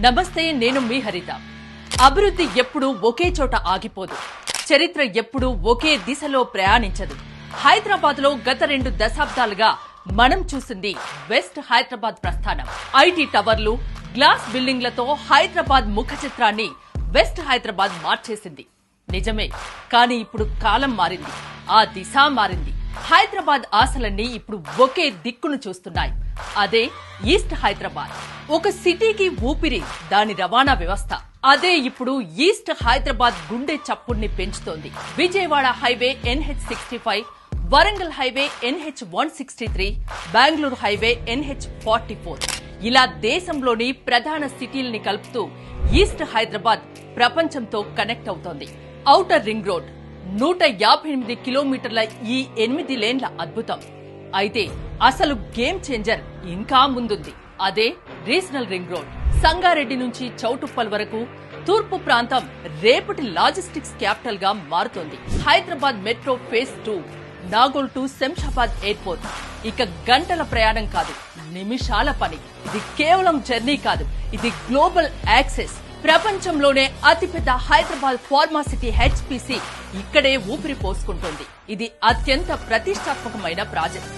నమస్తే, నేను మీ హరిత. అభివృద్ధి ఎప్పుడూ ఒకే చోట ఆగిపోదు. చరిత్ర ఎప్పుడూ ఒకే దిశలో ప్రయాణించదు. హైదరాబాద్ లో గత 2 దశాబ్దాలుగా మనం చూసింది వెస్ట్ హైదరాబాద్ ప్రస్థానం. ఐటీ టవర్లు, గ్లాస్ బిల్డింగ్లతో హైదరాబాద్ ముఖ చిత్రాన్ని వెస్ట్ హైదరాబాద్ మార్చేసింది. నిజమే, కానీ ఇప్పుడు కాలం మారింది, ఆ దిశ మారింది. హైదరాబాద్ ఆశలన్నీ ఇప్పుడు ఒకే దిక్కును చూస్తున్నాయి. అదే ఈస్ట్ హైదరాబాద్. ఒక సిటీకి ఊపిరి దాని రవాణా వ్యవస్థ. అదే ఇప్పుడు ఈస్ట్ హైదరాబాద్ గుండె చప్పుడిని పెంచుతోంది. Vijayawada highway NH65, Warangal highway NH163, Bengaluru highway NH44. ఇలా దేశంలోని ప్రధాన సిటీల్ని కలుపుతూ ఈస్ట్ హైదరాబాద్ ప్రపంచంతో కనెక్ట్ అవుతోంది. ఔటర్ రింగ్ రోడ్, 158 కిలోమీటర్ల ఈ 8 లేన్ల అద్భుతం. అయితే అసలు గేమ్ చేంజర్ ఇంకా ముందుంది. అదే రీజనల్ రింగ్ రోడ్. సంగారెడ్డి నుంచి చౌటుప్పల్ వరకు తూర్పు ప్రాంతం రేపటి లాజిస్టిక్స్ క్యాపిటల్ గా మారుతోంది. Hyderabad metro phase 2, Nagole to Shamshabad airport. ఇక గంటల ప్రయాణం కాదు, నిమిషాల పని. ఇది కేవలం జర్నీ కాదు, ఇది గ్లోబల్ యాక్సెస్. ప్రపంచంలోనే అతిపెద్ద హైదరాబాద్ ఫార్మాసిటీ HPC ఇక్కడే ఊపిరి పోసుకుంటోంది. ఇది అత్యంత ప్రతిష్టాత్మకమైన ప్రాజెక్ట్.